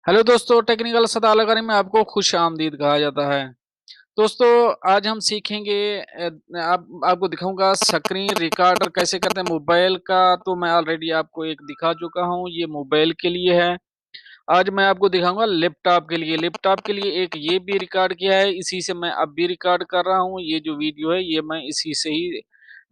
Hello दोस्तों, technical सलाहकार में आपको खुश आमदीद कहा जाता है। दोस्तों, आज हम सीखेंगे आपको दिखाऊँगा स्क्रीन रिकॉर्डर कैसे करते हैं मोबाइल का। तो मैं ऑलरेडी आपको एक दिखा चुका हूँ, ये मोबाइल के लिए है। आज मैं आपको दिखाऊँगा लैपटॉप के लिए। लैपटॉप के लिए एक ये भी रिकॉर्ड किया है, इसी से मैं अब भी रिकॉर्ड कर रहा हूँ। ये जो वीडियो है, ये मैं इसी से ही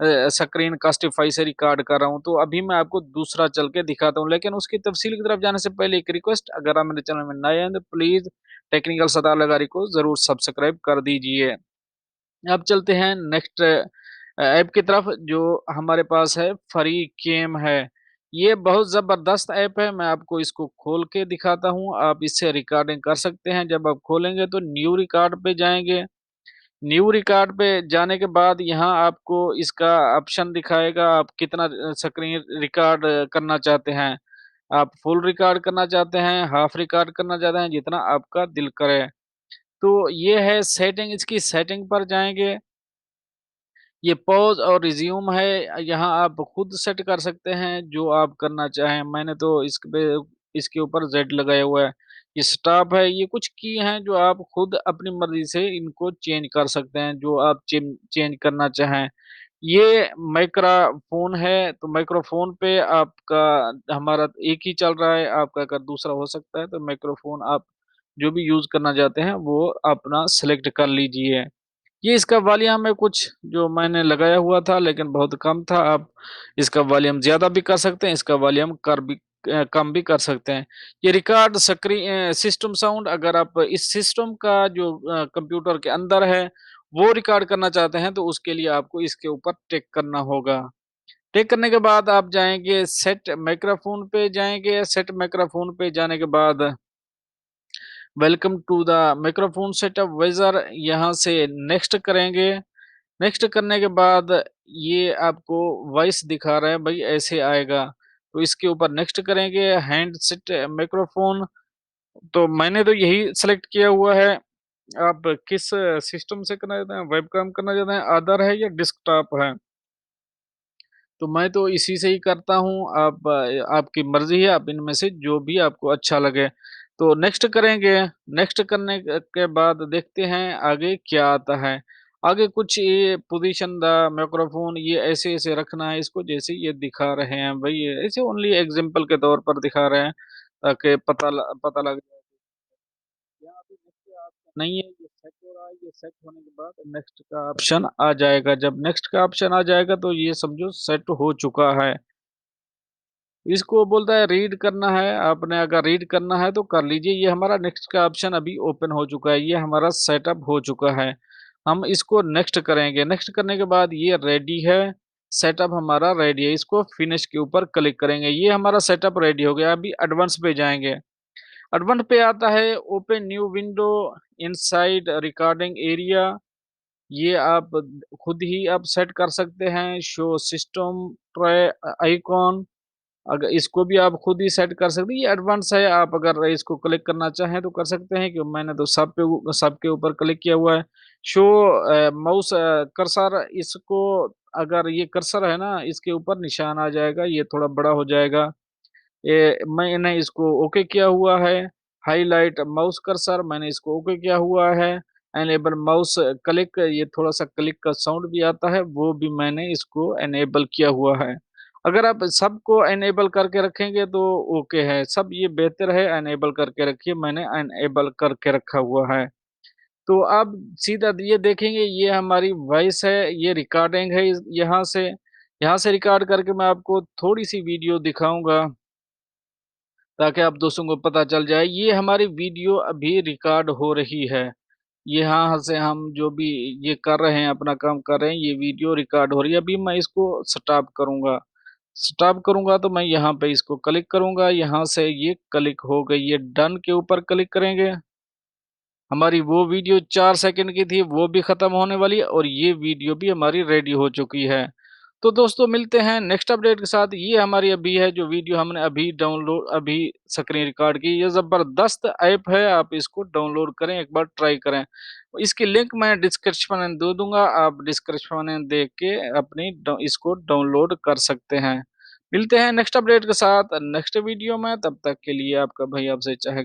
स्क्रीन कास्टिफ़ाई से रिकॉर्ड कर रहा हूँ। तो अभी मैं आपको दूसरा चल के दिखाता हूँ, लेकिन उसकी तफ़सील की तरफ जाने से पहले एक रिक्वेस्ट, अगर आप मेरे चैनल में नए हैं तो प्लीज़ टेक्निकल सलाह लगारी को ज़रूर सब्सक्राइब कर दीजिए। अब चलते हैं नेक्स्ट ऐप की तरफ जो हमारे पास है फ्री कैम है। ये बहुत ज़बरदस्त ऐप है, मैं आपको इसको खोल के दिखाता हूँ, आप इससे रिकॉर्डिंग कर सकते हैं। जब आप खोलेंगे तो न्यू रिकॉर्ड पे जाएँगे, न्यू रिकॉर्ड पे जाने के बाद यहाँ आपको इसका ऑप्शन दिखाएगा, आप कितना स्क्रीन रिकॉर्ड करना चाहते हैं। आप फुल रिकॉर्ड करना चाहते हैं, हाफ रिकॉर्ड करना चाहते हैं, जितना आपका दिल करे। तो ये है सेटिंग, इसकी सेटिंग पर जाएँगे, ये पॉज़ और रिज़्यूम है, यहाँ आप खुद सेट कर सकते हैं जो आप करना चाहें। मैंने तो इसके ऊपर ज़ेड लगाया हुआ है। ये स्टॉप है, ये कुछ की हैं जो आप खुद अपनी मर्ज़ी से इनको चेंज कर सकते हैं, जो आप चेंज करना चाहें। ये माइक्रोफ़ोन है, तो माइक्रोफ़ोन पे आपका हमारा एक ही चल रहा है, आपका अगर दूसरा हो सकता है तो माइक्रोफ़ोन आप जो भी यूज़ करना चाहते हैं, वो अपना सेलेक्ट कर लीजिए। ये इसका वॉल्यूम है कुछ जो मैंने लगाया हुआ था लेकिन बहुत कम था, आप इसका वॉल्यूम ज़्यादा भी कर सकते हैं, इसका वॉल्यूम कम भी कर सकते हैं। ये रिकॉर्ड सिस्टम साउंड, अगर आप इस सिस्टम का जो कंप्यूटर के अंदर है, वो रिकॉर्ड करना चाहते हैं तो उसके लिए आपको इसके ऊपर टिक करना होगा। टिक करने के बाद आप जाएँगे सेट माइक्रोफ़ोन पे जाएँगे, सेट माइक्रोफ़ोन पे जाने के बाद welcome to the microphone setup wizard, यहाँ से नेक्स्ट करेंगे। नेक्स्ट करने के बाद ये आपको वॉइस दिखा रहा है भई, ऐसे आएगा। तो इसके ऊपर नेक्स्ट करेंगे, हैंडसेट माइक्रोफ़ोन, तो मैंने तो यही सेलेक्ट किया हुआ है। आप किस सिस्टम से करना चाहते हैं? वेबकैम करना चाहते हैं, अदर है या डेस्कटॉप है? तो मैं तो इसी से ही करता हूँ, आप आपकी मर्ज़ी है, आप इनमें से जो भी आपको अच्छा लगे। तो नेक्स्ट करेंगे, नेक्स्ट करने के बाद देखते हैं आगे क्या आता है। आगे कुछ ये पोज़ीशन द माइक्रोफ़ोन, ये ऐसे-ऐसे रखना है इसको, जैसे ये दिखा रहे हैं भई, ऐसे ओनली एग्ज़ाम्पल के तौर पर दिखा रहे हैं, ताकि पता लग जाए। यहाँ पे नेक्स्ट ऑप्शन नहीं है, ये सेट हो रहा है, ये सेट होने के बाद नेक्स्ट का ऑप्शन आ जाएगा। जब नेक्स्ट का ऑप्शन आ जाएगा तो ये समझो सेट हो चुका है। इसको बोलता है रीड करना है, आपने अगर रीड करना है तो कर लीजिए। ये हमारा नेक्स्ट का ऑप्शन अभी ओपन हो चुका है, ये हमारा सेटअप हो चुका है। हम इसको नेक्स्ट करेंगे, नेक्स्ट करने के बाद ये रेडी है, सेटअप हमारा रेडी है। इसको फिनिश के ऊपर क्लिक करेंगे, ये हमारा सेटअप रेडी हो गया। अभी एडवांस पे जाएँगे। एडवांस पे आता है open new window inside recording area, ये आप खुद ही आप सेट कर सकते हैं। शो सिस्टम ट्रे आइकॉन, अगर इसको भी आप खुद ही सेट कर सकते हैं, ये एडवांस है, आप अगर इसको क्लिक करना चाहें तो कर सकते हैं, कि मैंने तो सब के ऊपर क्लिक किया हुआ है। शो माउस कर्सर, इसको अगर ये कर्सर है ना, इसके ऊपर निशान आ जाएगा, ये थोड़ा बड़ा हो जाएगा। मैंने इसको ओके किया हुआ है। हाइलाइट माउस कर्सर, मैंने इसको ओके किया हुआ है। एनेबल माउस क्लिक, ये थोड़ा-सा क्लिक का साउंड भी आता है, वो भी मैंने इसको एनेबल किया हुआ है। अगर आप सबको एनेबल करके रखेंगे तो ओके है, सब ये बेहतर है, एनेबल करके रखिए, मैंने एनेबल करके रखा हुआ है। तो आप सीधा ये देखेंगे, ये हमारी वॉइस है, ये रिकॉर्डिंग है, इस यहाँ से रिकॉर्ड करके मैं आपको थोड़ी-सी वीडियो दिखाऊँगा। ताकि आप दोस्तों को पता चल जाए, ये हमारी वीडियो अभी रिकॉर्ड हो रही है। यहाँ से हम जो भी ये कर रहे हैं, अपना काम कर रहे हैं, ये वीडियो रिकॉर्ड हो रही है। अभी मैं इसको स्टॉप करूँगा। स्टॉप करूँगा तो मैं यहाँ पे इसको क्लिक करूँगा, यहाँ से ये क्लिक हो गई, ये डन के ऊपर क्लिक करेंगे। हमारी वो वीडियो 4 सेकंड की थी, वो भी खत्म होने वाली है और ये वीडियो भी हमारी रेडी हो चुकी है। तो दोस्तों, मिलते हैं नेक्स्ट अपडेट के साथ। ये हमारी अभी है जो वीडियो हमने अभी स्क्रीन रिकॉर्ड की, ये ज़बरदस्त ऐप है, आप इसको डाउनलोड करें, एक बार ट्राई करें। इसकी लिंक मैं डिस्क्रिप्शन में दे दूँगा, आप डिस्क्रिप्शन में देख के अपनी इसको डाउनलोड कर सकते हैं। मिलते हैं नेक्स्ट अपडेट के साथ नेक्स्ट वीडियो में, तब तक के लिए आपका भाई आपसे चाहे